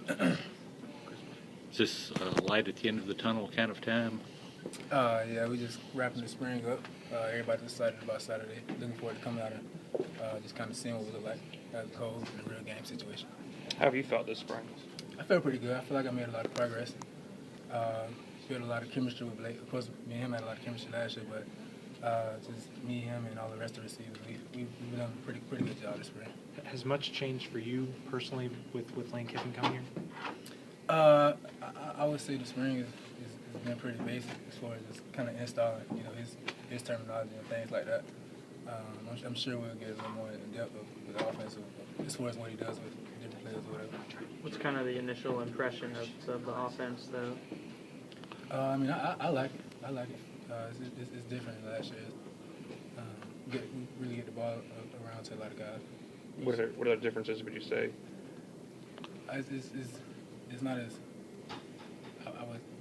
Is this light at the end of the tunnel kind of time? Yeah, we just wrapping the spring up. Everybody's excited about Saturday. Looking forward to coming out and just kind of seeing what we look like as a whole in a real game situation. How have you felt this spring? I felt pretty good. I feel like I made a lot of progress. Built a lot of chemistry with Blake. Of course, me and him had a lot of chemistry last year, but just me, him, and all the rest of the receivers, we've done a pretty good job this spring. Has much changed for you personally with Lane Kiffin coming here? I would say the spring has been pretty basic as far as just kind of installing, his terminology and things like that. I'm sure we'll get a little more in depth with the offense as far as what he does with different players or whatever. What's kind of the initial impression of the offense, though? I like it. I like it. It's different than last year. We really get the ball around to a lot of guys. What are the differences, would you say? It's not as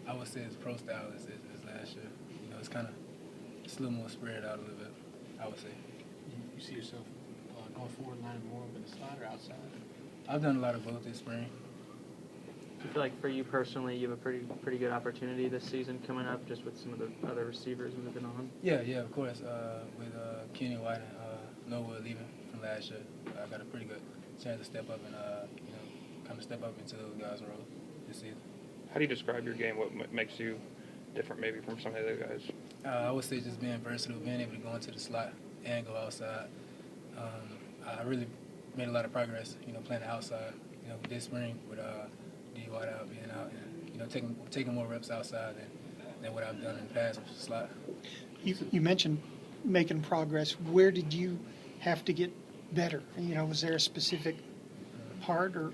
I would say it's pro style as last year. It's kind of a little more spread out a little bit. I would say. You see yourself going forward, lining more up in the slot or outside? I've done a lot of both this spring. I feel like for you personally, you have a pretty good opportunity this season coming up, just with some of the other receivers moving on. Yeah, of course. With Kenny White and Noah leaving from last year, I got a pretty good chance to step up and kind of step up into those guys' roles this season. How do you describe your game? What makes you different maybe from some of the other guys? I would say just being versatile, being able to go into the slot and go outside. I really made a lot of progress, playing outside. This spring with D. White out, being out, and taking more reps outside than what I've done in the past with the slot. You mentioned making progress. Where did you have to get better? Was there a specific part, or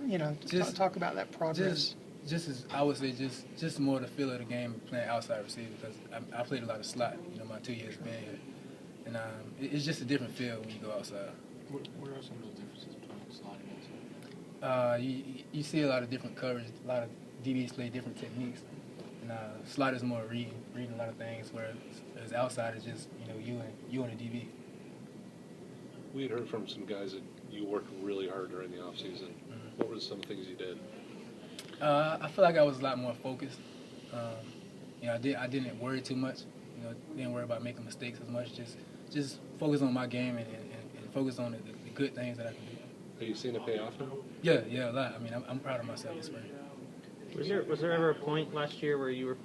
talk about that progress? Just as I would say, just more the feel of the game playing outside receiver, because I played a lot of slot. My 2 years being here, and it's just a different feel when you go outside. Where are some of those differences between slot and outside? You see a lot of different coverage. A lot of DBs play different techniques, and slot is more reading a lot of things, whereas outside is just you and the DB. We had heard from some guys that you worked really hard during the offseason. Mm-hmm. What were some things you did? I feel like I was a lot more focused. I didn't worry too much. Didn't worry about making mistakes as much. Just focus on my game and focus on the good things that I can do. Are you seeing it pay off now? Yeah, a lot. I'm proud of myself this spring. Was there ever a point last year where you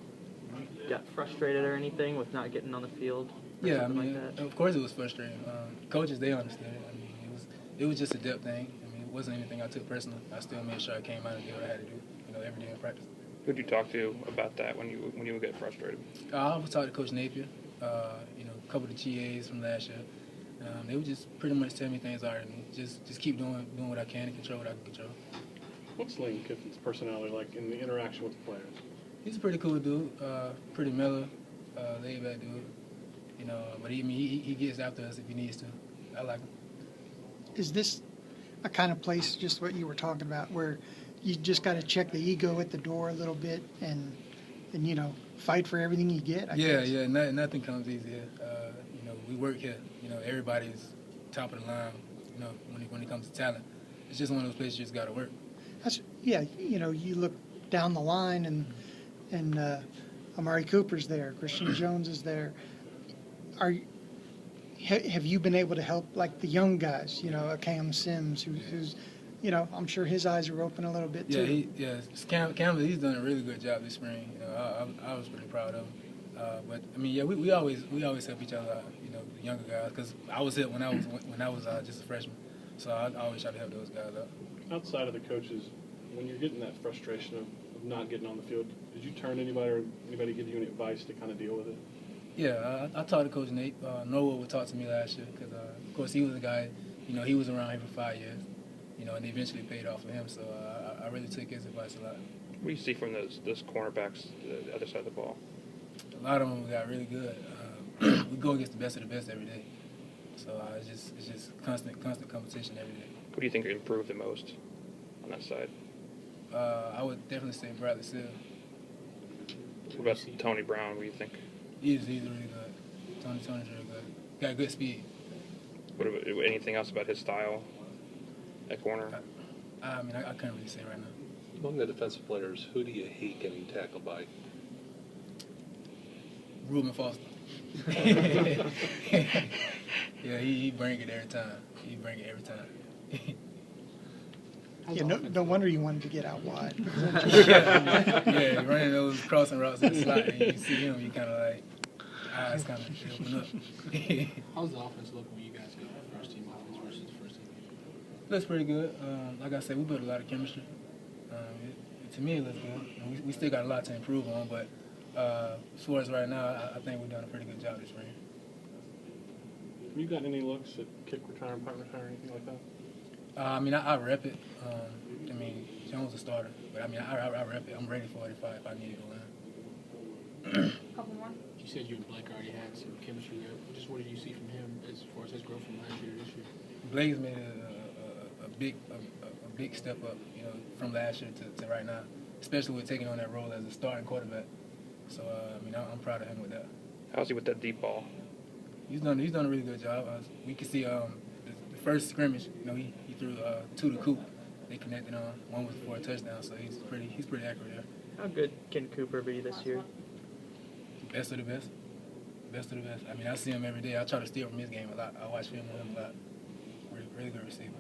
got frustrated or anything with not getting on the field? Yeah, like that? Of course it was frustrating. Coaches, they understood it. It was just a depth thing. It wasn't anything I took personal. I still made sure I came out and did what I had to do, every day in practice. Who'd you talk to about that when you would get frustrated? I would talk to Coach Napier, a couple of the GAs from last year. They would just pretty much tell me things already. Just keep doing what I can and control what I can control. What's Lane Kiffin's personality like in the interaction with the players? He's a pretty cool dude, pretty mellow, laid back dude. But he gets after us if he needs to. I like him. Is this a kind of place, just what you were talking about, where you just got to check the ego at the door a little bit and fight for everything you get? I guess? Yeah. Nothing comes easy here. We work here. Everybody's top of the line. When it comes to talent, it's just one of those places you just got to work. You look down the line and Amari Cooper's there, Christian Jones is there. Have you been able to help like the young guys? A Cam Sims who's I'm sure his eyes are open a little bit too. Cam, he's done a really good job this spring. I was pretty proud of him. But we always help each other out. The younger guys, because I was here when I was just a freshman, so I always try to help those guys out. Outside of the coaches, when you're getting that frustration of not getting on the field, did you turn to anybody or anybody give you any advice to kind of deal with it? Yeah, I talked to Coach Nate. Noah would talk to me last year because, of course, he was a guy. He was around here for 5 years. And it eventually paid off for him. So I really took his advice a lot. What do you see from those cornerbacks, the other side of the ball? A lot of them got really good. We go against the best of the best every day. So it's just constant competition every day. Who do you think improved the most on that side? I would definitely say Bradley Sill. What about Tony Brown? What do you think? He's really good. Tony's really good. Got good speed. What about anything else about his style at corner? I couldn't really say right now. Among the defensive players, who do you hate getting tackled by? Reuben Foster. Yeah, he bring it every time. He bring it every time. Yeah, no wonder you wanted to get out wide. Yeah, running those crossing routes in the slot, and you see him, you kind of like, eyes kind of open up. How's the offense look when you guys go first team offense versus first team? Looks pretty good. Like I said, we built a lot of chemistry. To me, it looks good. We still got a lot to improve on, but as far as right now, I think we've done a pretty good job this spring. Have you gotten any looks at kick return, punt return, or anything like that? I mean, I rep it. I mean, Jones a starter, but I mean, I rep it. I'm ready for it if I need to go in. Couple more. You said you and Blake already had some chemistry there. Just what did you see from him as far as his growth from last year to this year? Blake's made a big step up, you know, from last year to right now, especially with taking on that role as a starting quarterback. So I mean, I'm proud of him with that. How's he with that deep ball? He's done a really good job. We can see the first scrimmage. You know, he threw two to Coop. They connected on. One was for a touchdown, so he's pretty accurate there. How good can Cooper be this year? Best of the best. Best of the best. I mean, I see him every day. I try to steal from his game a lot. I watch film with him a lot. Really good receiver.